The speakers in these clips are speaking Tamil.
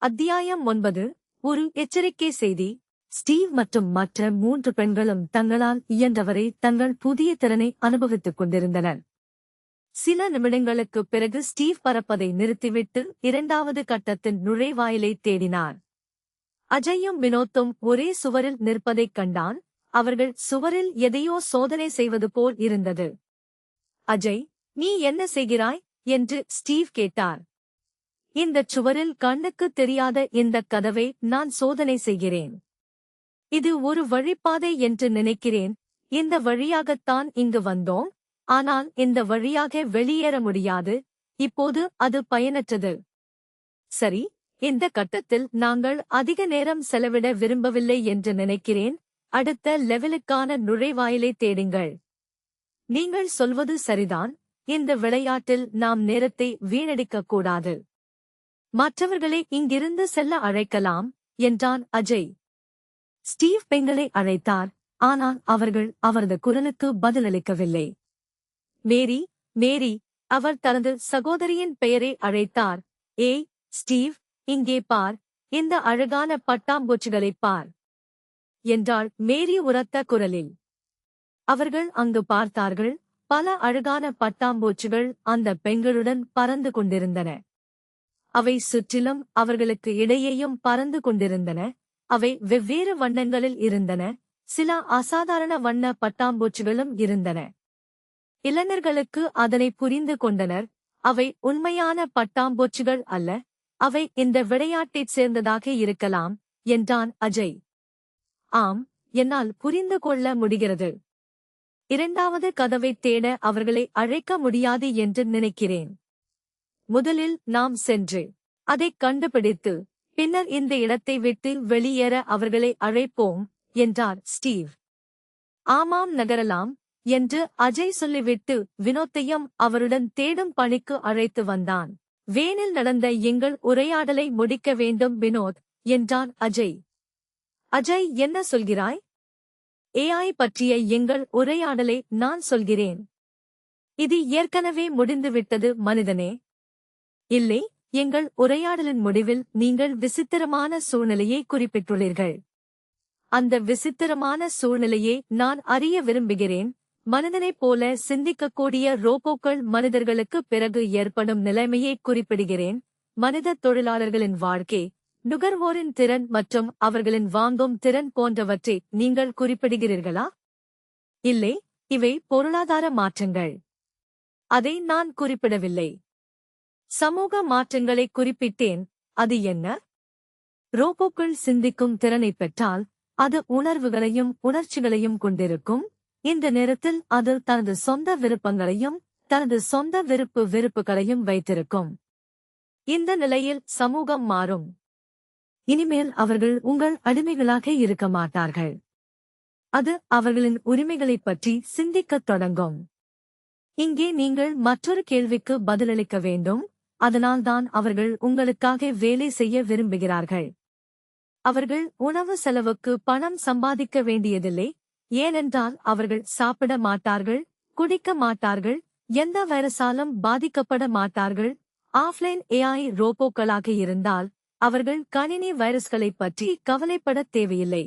அத்தியாயம் 9. ஒரு எச்சரிக்கை செய்தி. ஸ்டீவ் மற்றும் மற்ற 3 பெண்களும் தங்களால் இயன்றவரை தங்கள் புதிய திறனை அனுபவித்துக் கொண்டிருந்தனர். சில நிமிடங்களுக்குப் பிறகு ஸ்டீவ் பறப்பதை நிறுத்திவிட்டு இரண்டாவது கட்டத்தின் நுழைவாயிலைத் தேடினார். அஜயும் வினோத்தும் ஒரே சுவரில் நிற்பதைக் கண்டான். அவர்கள் சுவரில் எதையோ சோதனை செய்வது போல் இருந்தது. அஜய், நீ என்ன செய்கிறாய் என்று ஸ்டீவ் கேட்டார். இந்தச் சுவரில் கண்ணுக்குத் தெரியாத இந்தக் கதவை நான் சோதனை செய்கிறேன். இது ஒரு வழிப்பாதை என்று நினைக்கிறேன். இந்த வழியாகத்தான் இங்கு வந்தோம். ஆனால் இந்த வழியாக வெளியேற முடியாது. இப்போது அது பயனற்றது. சரி, இந்த கட்டத்தில் நாங்கள் அதிக நேரம் செலவிட விரும்பவில்லை என்று நினைக்கிறேன். அடுத்த லெவலுக்கான நுழைவாயிலை தேடுங்கள். நீங்கள் சொல்வது சரிதான். இந்த விளையாட்டில் நாம் நேரத்தை வீணடிக்கக் கூடாது. மற்றவர்களை இங்கிருந்து செல்ல அழைக்கலாம் என்றான் அஜய். ஸ்டீவ் பெண்களை அழைத்தார். ஆனால் அவர்கள் அவரது குரலுக்கு பதிலளிக்கவில்லை. மேரி, மேரி, அவர் தனது சகோதரியின் பெயரை அழைத்தார். ஏய் ஸ்டீவ், இங்கே பார், இந்த அழகான பட்டாம்பூச்சிகளைப் பார் என்றாள் மேரி உரத்த குரலில். அவர்கள் அங்கு பார்த்தார்கள். பல அழகான பட்டாம்பூச்சிகள் அந்த பெண்களுடன் பறந்து கொண்டிருந்தன. அவை சுற்றிலும் அவர்களுக்கு இடையேயும் பறந்து கொண்டிருந்தன. அவை வெவ்வேறு வண்ணங்களில் இருந்தன. சில அசாதாரண வண்ண பட்டாம்பூச்சிகளும் இருந்தன. இளைஞர்களுக்கு அதனை புரிந்து கொண்டனர். அவை உண்மையான பட்டாம்பூச்சிகள் அல்ல. அவை இந்த விளையாட்டைச் சேர்ந்ததாக இருக்கலாம் என்றான் அஜய். ஆம், என்னால் புரிந்து கொள்ள முடிகிறது. இரண்டாவது கதவைத் தேட அவர்களை அழைக்க முடியாது என்று நினைக்கிறேன். முதலில் நாம் சென்று அதைக் கண்டுபிடித்து பின்னர் இந்த இடத்தை விட்டு வெளியேற அவர்களை அழைப்போம் என்றார் ஸ்டீவ். ஆமாம், நகரலாம் என்று அஜய் சொல்லிவிட்டு வினோத்தையும் அவருடன் தேடும் பணிக்கு அழைத்து வந்தான். வேனில் நடந்த எங்கள் உரையாடலை முடிக்க வேண்டும் வினோத் என்றான் அஜய். அஜய், என்ன சொல்கிறாய்? ஏஐ பற்றிய எங்கள் உரையாடலை நான் சொல்கிறேன். இது ஏற்கனவே முடிந்துவிட்டது மனிதனே. இல்லை, எங்கள் உரையாடலின் முடிவில் நீங்கள் விசித்திரமான சூழ்நிலையை குறிப்பிட்டுள்ளீர்கள். அந்த விசித்திரமான சூழ்நிலையை நான் அறிய விரும்புகிறேன். மனிதனைப் போல சிந்திக்கக்கூடிய ரோபோக்கள் மனிதர்களுக்கு பிறகு ஏற்படும் நிலைமையை குறிப்பிடுகிறேன். மனித தொழிலாளர்களின் வாழ்க்கை, நுகர்வோரின் திறன் மற்றும் அவர்களின் வாங்கும் திறன் போன்றவற்றை நீங்கள் குறிப்பிடுகிறீர்களா? இல்லை, இவை பொருளாதார மாற்றங்கள். அதை நான் குறிப்பிடவில்லை. சமூக மாற்றங்களை குறிப்பிட்டேன். அது என்ன? ரோபோக்கள் சிந்திக்கும் திறனை பெற்றால் அது உணர்வுகளையும் உணர்ச்சிகளையும் கொண்டிருக்கும். இந்த நேரத்தில் அது தனது சொந்த விருப்பங்களையும் தனது சொந்த வெறுப்புகளையும் வைத்திருக்கும். இந்த நிலையில் சமூகம் மாறும். இனிமேல் அவர்கள் உங்கள் அடிமைகளாக இருக்க மாட்டார்கள். அது அவர்களின் உரிமைகளைப் பற்றி சிந்திக்கத் தொடங்கும். இங்கே நீங்கள் மற்றொரு கேள்விக்கு பதிலளிக்க வேண்டும். அதனால்தான் அவர்கள் உங்களுக்காக வேலை செய்ய விரும்புகிறார்கள். அவர்கள் உணவு செலவுக்கு பணம் சம்பாதிக்க வேண்டியதில்லை. ஏனென்றால் அவர்கள் சாப்பிட மாட்டார்கள், குடிக்க மாட்டார்கள், எந்த வைரஸாலும் பாதிக்கப்பட மாட்டார்கள். ஆஃப்லைன் ஏஐ ரோபோக்களாக இருந்தால் அவர்கள் கணினி வைரஸ்களைப் பற்றி கவலைப்படத் தேவையில்லை.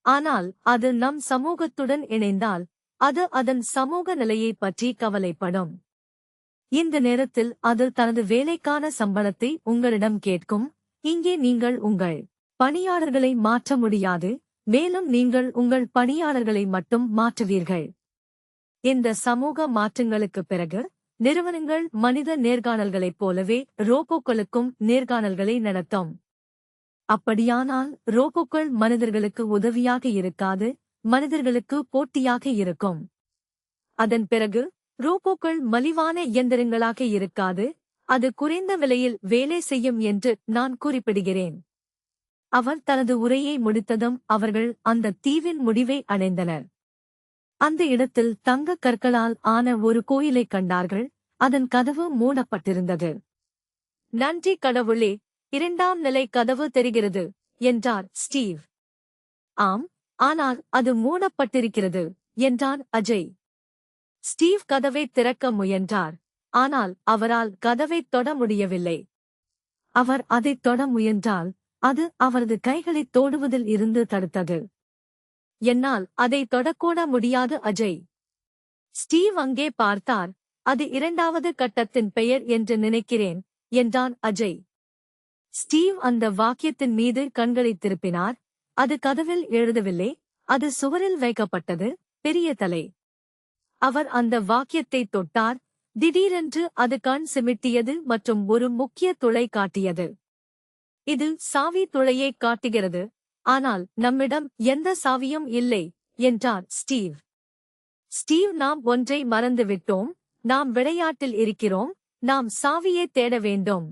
ஆனால் அது நம் சமூகத்துடன் இணைந்தால் அது அதன் சமூக நிலையைப் பற்றி கவலைப்படும். இந்த நேரத்தில் அது தனது வேலைக்கான சம்பளத்தை உங்களிடம் கேட்கும். இங்கே நீங்கள் உங்கள் பணியாளர்களை மாற்ற முடியாது, மேலும் நீங்கள் உங்கள் பணியாளர்களை மட்டும் மாற்றுவீர்கள். இந்த சமூக மாற்றங்களுக்குப் பிறகு நிறுவனங்கள் மனித நேர்காணல்களைப் போலவே ரோபோக்களுக்கும் நேர்காணல்களை நடத்தும். அப்படியானால் ரோபோக்கள் மனிதர்களுக்கு உதவியாக இருக்காது, மனிதர்களுக்கு போட்டியாக இருக்கும். அதன் பிறகு ரோபோக்கள் மலிவான இயந்திரங்களாக இருக்காது, அது குறைந்த விலையில் வேலை செய்யும் என்று நான் குறிப்பிடுகிறேன். அவர் தனது உரையை முடித்ததும் அவர்கள் அந்த தீவின் முடிவை அடைந்தனர். அந்த இடத்தில் தங்கக் கற்களால் ஆன ஒரு கோயிலைக் கண்டார்கள். அதன் கதவு மூடப்பட்டிருந்தது. நன்றி கடவுளே, 2ஆம் நிலை கதவு தெரிகிறது என்றார் ஸ்டீவ். ஆம், ஆனால் அது மூடப்பட்டிருக்கிறது என்றான் அஜய். ஸ்டீவ் கதவைத் திறக்க முயன்றார். ஆனால் அவரால் கதவைத் தொட முடியவில்லை. அவர் அதைத் தொட முயன்றால் அது அவரது கைகளைத் தோடுவதில் இருந்து தடுத்தது. என்னால் அதை தொடக்கூட முடியாது அஜய். ஸ்டீவ் அங்கே பார்த்தார். அது இரண்டாவது கட்டத்தின் பெயர் என்று நினைக்கிறேன் என்றான் அஜய். ஸ்டீவ் அந்த வாக்கியத்தின் மீது கண்களைத் திருப்பினார். அது கதவில் எழுதவில்லை, அது சுவரில் வைக்கப்பட்டது. பெரிய தலை. அவர் அந்த வாக்கியத்தை தொட்டார். திடீரென்று அது கண் சிமிட்டியது மற்றும் ஒரு முக்கிய துளை காட்டியது. இது சாவி துளையை காட்டுகிறது, ஆனால் நம்மிடம் எந்த சாவியும் இல்லை என்றார் ஸ்டீவ். ஸ்டீவ், நாம் ஒன்றை மறந்துவிட்டோம். நாம் விளையாட்டில் இருக்கிறோம். நாம் சாவியை தேட வேண்டும்.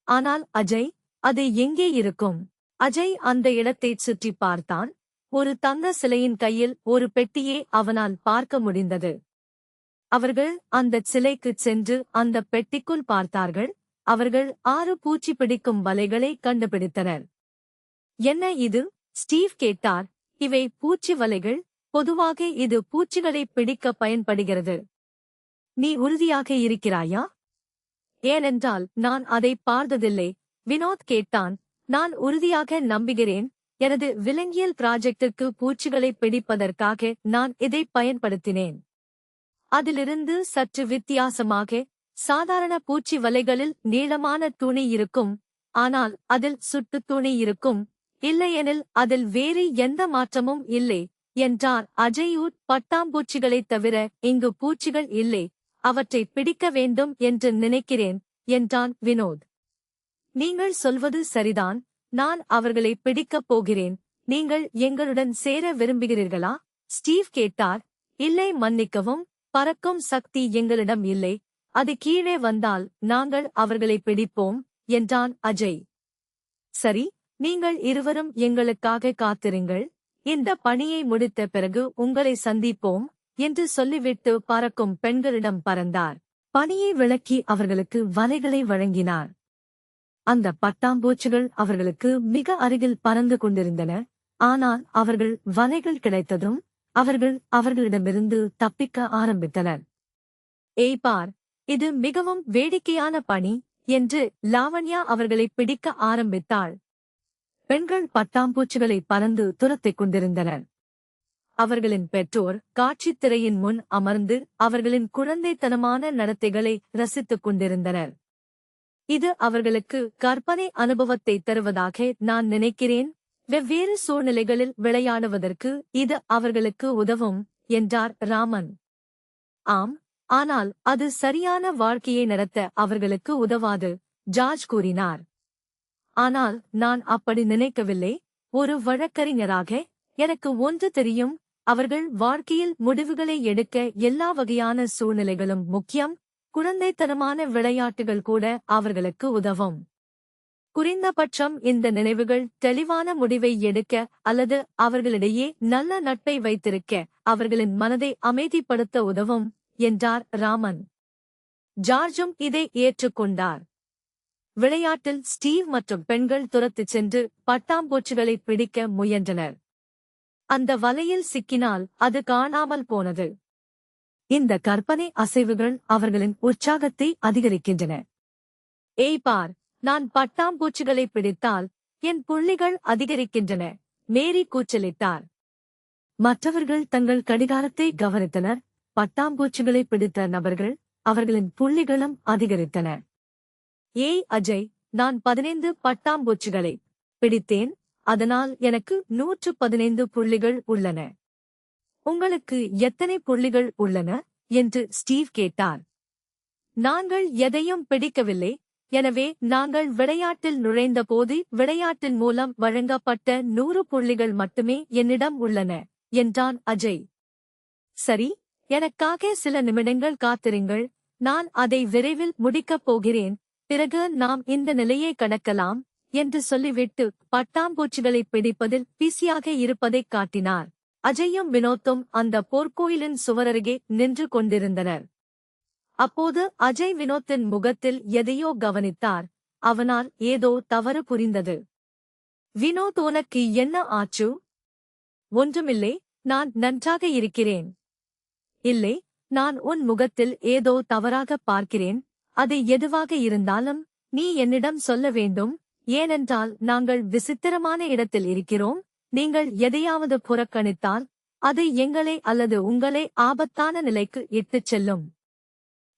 ஆனால் அஜய், அது எங்கே இருக்கும்? அஜய் அந்த இடத்தைச் சுற்றி பார்த்தான். ஒரு தங்க சிலையின் கையில் ஒரு பெட்டியை அவனால் பார்க்க முடிந்தது. அவர்கள் அந்தச் சிலைக்குச் சென்று அந்த பெட்டிக்குள் பார்த்தார்கள். அவர்கள் 6 பூச்சி பிடிக்கும் வலைகளை கண்டுபிடித்தனர். என்ன இது? ஸ்டீவ் கேட்டார். இவை பூச்சி வலைகள். பொதுவாக இது பூச்சிகளை பிடிக்க பயன்படுகிறது. நீ உறுதியாக இருக்கிறாயா? ஏனென்றால் நான் அதை பார்த்ததில்லை. வினோத் கேட்டான். நான் உறுதியாக நம்புகிறேன். எனது விலங்கியல் ப்ராஜெக்டிற்கு பூச்சிகளை பிடிப்பதற்காக நான் இதை பயன்படுத்தினேன். அதிலிருந்து சற்று வித்தியாசமாக, சாதாரண பூச்சி வலைகளில் நீளமான துணி இருக்கும், ஆனால் அதில் சுட்டு துணி இருக்கும். இல்லையெனில் அதில் வேறு எந்த மாற்றமும் இல்லை என்றார் அஜய். பட்டாம்பூச்சிகளைத் தவிர இங்கு பூச்சிகள் இல்லை. அவற்றை பிடிக்க வேண்டும் என்று நினைக்கிறேன் என்றான் வினோத். நீங்கள் சொல்வது சரிதான். நான் அவர்களை பிடிக்கப் போகிறேன். நீங்கள் எங்களுடன் சேர விரும்புகிறீர்களா? ஸ்டீவ் கேட்டார். இல்லை, மன்னிக்கவும். பறக்கும் சக்தி எங்களிடம் இல்லை. அது கீழே வந்தால் நாங்கள் அவர்களை பிடிப்போம் என்றான் அஜய். சரி, நீங்கள் இருவரும் எங்களுக்காக காத்திருங்கள். இந்த பணியை முடித்த பிறகு உங்களை சந்திப்போம் என்று சொல்லிவிட்டு பறக்கும் பெண்களிடம் பறந்தார். பணியை விளக்கி அவர்களுக்கு வலைகளை வழங்கினார். அந்த பட்டாம்பூச்சிகள் அவர்களுக்கு மிக அருகில் பறந்து கொண்டிருந்தன. ஆனால் அவர்கள் வலைகள் கிடைத்ததும் அவர்களிடமிருந்து தப்பிக்க ஆரம்பித்தனர். ஏய் பார், இது மிகவும் வேடிக்கையான பணி என்று லாவண்யா அவர்களை பிடிக்க ஆரம்பித்தாள். பெண்கள் பட்டாம்பூச்சிகளை பறந்து துரத்திக் கொண்டிருந்தனர். அவர்களின் பெற்றோர் காட்சித் திரையின் முன் அமர்ந்து அவர்களின் குழந்தைத்தனமான நடத்தைகளை ரசித்துக் கொண்டிருந்தனர். இது அவர்களுக்கு கற்பனை அனுபவத்தை தருவதாக நான் நினைக்கிறேன். வெவ்வேறு சூழ்நிலைகளில் விளையாடுவதற்கு இது அவர்களுக்கு உதவும் என்றார் ராமன். ஆம், ஆனால் அது சரியான வாழ்க்கையை நடத்த அவர்களுக்கு உதவாது, ஜார்ஜ் கூறினார். ஆனால் நான் அப்படி நினைக்கவில்லை. ஒரு வழக்கறிஞராக எனக்கு ஒன்று தெரியும். அவர்கள் வாழ்க்கையில் முடிவுகளை எடுக்க எல்லா வகையான சூழ்நிலைகளும் முக்கியம். குழந்தைத்தனமான விளையாட்டுகள் கூட அவர்களுக்கு உதவும். குறைந்தபட்சம் இந்த நினைவுகள் தெளிவான முடிவை எடுக்க அல்லது அவர்களிடையே நல்ல நட்பை வைத்திருக்க அவர்களின் மனதை அமைதிப்படுத்த உதவும் என்றார் ராமன். ஜார்ஜும் இதை ஏற்றுக்கொண்டார். விளையாட்டில் ஸ்டீவ் மற்றும் பெண்கள் துரத்துச் சென்று பட்டாம்பூச்சிகளை பிடிக்க முயன்றனர். அந்த வலையில் சிக்கினால் அது காணாமல் போனது. இந்த கற்பனை அசைவுகள் அவர்களின் உற்சாகத்தை அதிகரிக்கின்றன. ஏய் பார், நான் பட்டாம்பூச்சிகளை பிடித்தால் என் புள்ளிகள் அதிகரிக்கின்றன, மேரி கூச்சலிட்டார். மற்றவர்கள் தங்கள் கடிகாரத்தை கவனித்தனர். பட்டாம்பூச்சிகளை பிடித்த நபர்கள் அவர்களின் புள்ளிகளும் அதிகரித்தன. ஏய் அஜய், நான் 15 பட்டாம்பூச்சிகளை பிடித்தேன். அதனால் எனக்கு 115 புள்ளிகள் உள்ளன. உங்களுக்கு எத்தனை புள்ளிகள் உள்ளன என்று ஸ்டீவ் கேட்டார். நாங்கள் எதையும் பிடிக்கவில்லை. எனவே நாங்கள் விளையாட்டில் நுழைந்தபோது விளையாட்டின் மூலம் வழங்கப்பட்ட 100 புள்ளிகள் மட்டுமே என்னிடம் உள்ளன என்றான் அஜய். சரி, எனக்காக சில நிமிடங்கள் காத்திருங்கள். நான் அதை விரைவில் முடிக்கப் போகிறேன். பிறகு நாம் இந்த நிலையை கடக்கலாம் என்று சொல்லிவிட்டு பட்டாம்பூச்சிகளை பிடிப்பதில் பிஸியாக இருப்பதைக் காட்டினார். அஜயும் வினோத்தும் அந்த போர்க்கோயிலின் சுவரருகே நின்று கொண்டிருந்தனர். அப்போது அஜய் வினோத்தின் முகத்தில் எதையோ கவனித்தார். அவனால் ஏதோ தவறு புரிந்தது. வினோத், உனக்கு என்ன ஆச்சு? ஒன்றுமில்லை, நான் நன்றாக இருக்கிறேன். இல்லை, நான் உன் முகத்தில் ஏதோ தவறாக பார்க்கிறேன். அது எதுவாக இருந்தாலும் நீ என்னிடம் சொல்ல வேண்டும், ஏனென்றால் நாங்கள் விசித்திரமான இடத்தில் இருக்கிறோம். நீங்கள் எதையாவது புறக்கணித்தால் அது எங்களை அல்லது உங்களை ஆபத்தான நிலைக்கு இட்டுச் செல்லும்.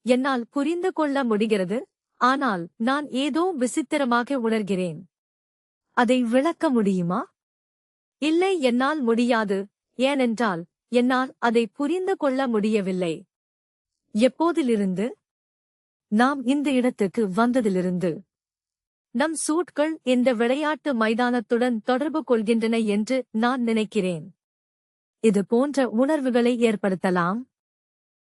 என்னால் புரிந்து கொள்ள முடிகிறது, ஆனால் நான் ஏதோ விசித்திரமாக உணர்கிறேன். அதை விளக்க முடியுமா? இல்லை, என்னால் முடியாது, ஏனென்றால் என்னால் அதை புரிந்து கொள்ள முடியவில்லை. எப்போதிலிருந்து? நாம் இந்த இடத்துக்கு வந்ததிலிருந்து. நம் சூட்கள் இந்த விளையாட்டு மைதானத்துடன் தொடர்பு கொள்கின்றன என்று நான் நினைக்கிறேன். இது போன்ற உணர்வுகளை ஏற்படுத்தலாம்.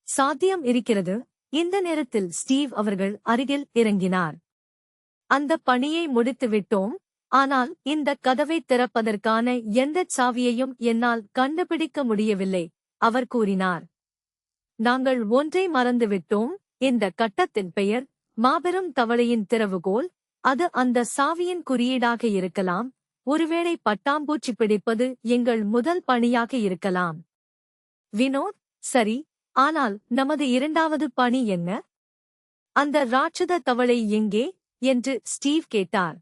சாத்தியம் இருக்கிறது. இந்த நேரத்தில் ஸ்டீவ் அவர்கள் அருகில் இறங்கினார். அந்த பணியை முடித்துவிட்டோம், ஆனால் இந்த கதவை திறப்பதற்கான எந்தச் சாவியையும் என்னால் கண்டுபிடிக்க முடியவில்லை, அவர் கூறினார். நாங்கள் ஒன்றை மறந்துவிட்டோம். இந்த கட்டத்தின் பெயர் மாபெரும் தவளையின் திறவுகோல். அது அந்த சாவியின் குறியீடாக இருக்கலாம். ஒருவேளை பட்டாம்பூச்சி பிடிப்பது எங்கள் முதல் பணியாக இருக்கலாம். வினோத், சரி, ஆனால் நமது இரண்டாவது பணி என்ன? அந்த ராட்சத தவளை எங்கே என்று ஸ்டீவ் கேட்டார்.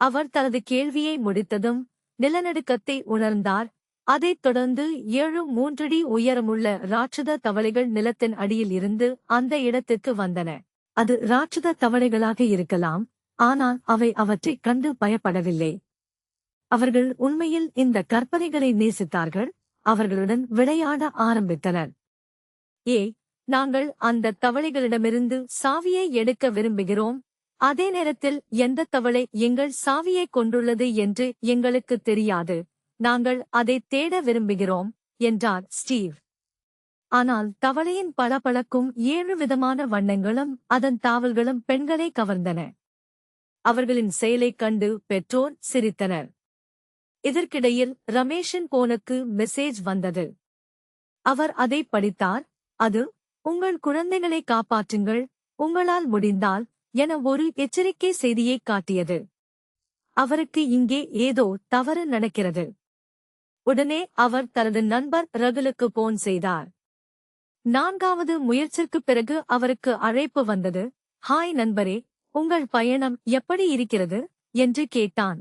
அவர் தனது கேள்வியை முடித்ததும் நிலநடுக்கத்தை உணர்ந்தார். அதைத் தொடர்ந்து 7-3 அடி உயரமுள்ள ராட்சத தவளைகள் நிலத்தின் அடியில் இருந்து அந்த இடத்திற்கு வந்தன. அது ராட்சத தவளைகளாக இருக்கலாம், ஆனால் அவை அவற்றைக் கண்டு பயப்படவில்லை. அவர்கள் உண்மையில் இந்த கற்பனைகளை நேசித்தார்கள். அவர்களுடன் விளையாட ஆரம்பித்தனர். நாங்கள் அந்த தவளைகளிடமிருந்து சாவியை எடுக்க விரும்புகிறோம். அதே நேரத்தில் எந்த தவளை எங்கள் சாவியை கொண்டுள்ளது என்று எங்களுக்குத் தெரியாது. நாங்கள் அதைத் தேட விரும்புகிறோம் என்றார் ஸ்டீவ். ஆனால் தவளையின் பளபளக்கும் 7 விதமான வண்ணங்களும் அதன் தாவல்களும் பெண்களை கவர்ந்தன. அவர்களின் செயலைக் கண்டு பெற்றோர் சிரித்தனர். இதற்கிடையில் ரமேஷின் போனுக்கு மெசேஜ் வந்தது. அவர் அதை படித்தார். அது, உங்கள் குழந்தைகளை காப்பாற்றுங்கள், உங்களால் முடிந்தால் என ஒரு எச்சரிக்கை செய்தியைக் காட்டியது. அவருக்கு இங்கே ஏதோ தவறு நடக்கிறது. உடனே அவர் தனது நண்பர் ரகுலுக்கு போன் செய்தார். 4வது முயற்சிக்குப் பிறகு அவருக்கு அழைப்பு வந்தது. ஹாய் நண்பரே, உங்கள் பயணம் எப்படி இருக்கிறது என்று கேட்டான்.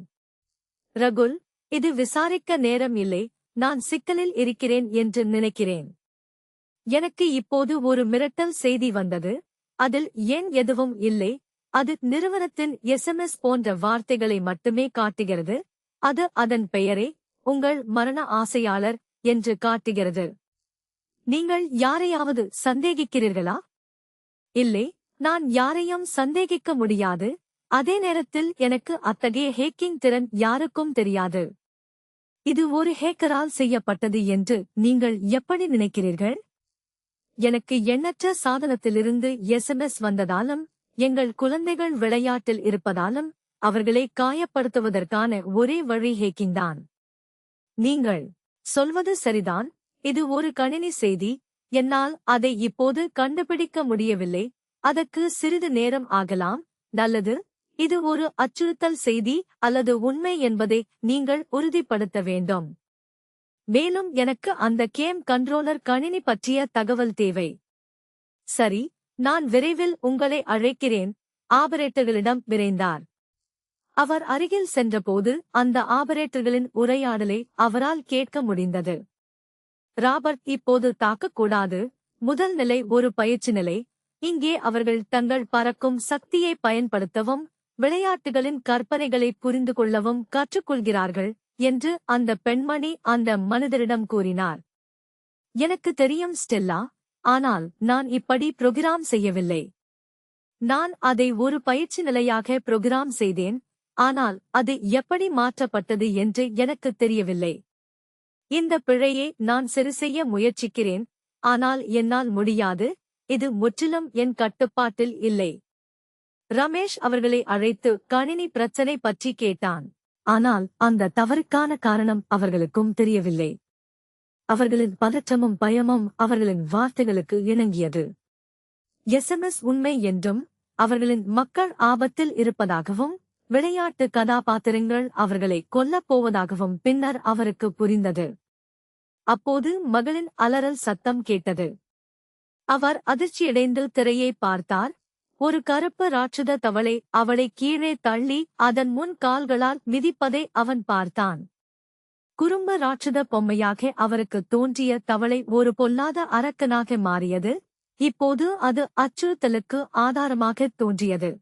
ரகுல், இது விசாரிக்க நேரம் இல்லை, நான் சிக்கலில் இருக்கிறேன் என்று நினைக்கிறேன். எனக்கு இப்போது ஒரு மிரட்டல் செய்தி வந்தது. அதில் எண் எதுவும் இல்லை. அது நிறுவனத்தின் SMS போன்ற வார்த்தைகளை மட்டுமே காட்டுகிறது. அது அதன் பெயரே உங்கள் மரண ஆசையாளர் என்று காட்டுகிறது. நீங்கள் யாரையாவது சந்தேகிக்கிறீர்களா? இல்லை, நான் யாரையும் சந்தேகிக்க முடியாது. அதே நேரத்தில் எனக்கு அத்தகைய ஹேக்கிங் திறன் யாருக்கும் தெரியாது. இது ஒரு ஹேக்கரால் செய்யப்பட்டது என்று நீங்கள் எப்படி நினைக்கிறீர்கள்? எனக்கு எண்ணற்ற சாதனத்திலிருந்து SMS வந்ததாலும் எங்கள் குழந்தைகள் விளையாட்டில் இருப்பதாலும் அவர்களை காயப்படுத்துவதற்கான ஒரே வழி ஹேக்கிங் தான். நீங்கள் சொல்வது சரிதான். இது ஒரு கணினி செய்தி. என்னால் அதை இப்போது கண்டுபிடிக்க முடியவில்லை. அதற்கு சிறிது நேரம் ஆகலாம். நல்லது. இது ஒரு அச்சுறுத்தல் செய்தி அல்லது உண்மை என்பதை நீங்கள் உறுதிப்படுத்த வேண்டும். மேலும் எனக்கு அந்த கேம் கண்ட்ரோலர் கணினி பற்றிய தகவல் தேவை. சரி, நான் விரைவில் உங்களை அழைக்கிறேன். ஆபரேட்டர்களிடம் விரைந்தார். அவர் அருகில் சென்றபோது அந்த ஆபரேட்டர்களின் உரையாடலை அவரால் கேட்க முடிந்தது. ராபர்ட், இப்போது தாக்கக்கூடாது. முதல் நிலை ஒரு பயிற்சி நிலை. இங்கே அவர்கள் தங்கள் பறக்கும் சக்தியை பயன்படுத்தவும் விளையாட்டுகளின் கற்பனைகளை புரிந்து கொள்ளவும் கற்றுக்கொள்கிறார்கள் என்று அந்த பெண்மணி அந்த மனிதரிடம் கூறினார். எனக்கு தெரியும் ஸ்டெல்லா, ஆனால் நான் இப்படி புரோகிராம் செய்யவில்லை. நான் அதை ஒரு பயிற்சி நிலையாக புரோகிராம் செய்தேன், ஆனால் அது எப்படி மாற்றப்பட்டது என்று எனக்குத் தெரியவில்லை. இந்த பிழையை நான் சரிசெய்ய முயற்சிக்கிறேன், ஆனால் என்னால் முடியாது. இது முற்றிலும் என் கட்டுப்பாட்டில் இல்லை. ரமேஷ் அவர்களை அழைத்து கணினி பிரச்சனை பற்றி கேட்டான். ஆனால் அந்த தவறுக்கான காரணம் அவர்களுக்கும் தெரியவில்லை. அவர்களின் பதற்றமும் பயமும் அவர்களின் வார்த்தைகளுக்கு இணங்கியது. SMS உண்மை என்றும் அவர்களின் மக்கள் ஆபத்தில் இருப்பதாகவும் விளையாட்டு கதாபாத்திரங்கள் அவர்களை கொல்லப் போவதாகவும் பின்னர் அவருக்கு புரிந்தது. அப்போது மகளின் அலறல் சத்தம் கேட்டது. அவர் அதிர்ச்சியடைந்து திரையை பார்த்தார். ஒரு கருப்பு ராட்சத தவளை அவளை கீழே தள்ளி அதன் முன் கால்களால் மிதிப்பதை அவன் பார்த்தான். குறும்பு ராட்சத பொம்மையாக அவருக்கு தோன்றிய தவளை ஒரு பொல்லாத அரக்கனாக மாறியது. இப்போது அது அச்சுறுத்தலுக்கு ஆதாரமாகத் தோன்றியது.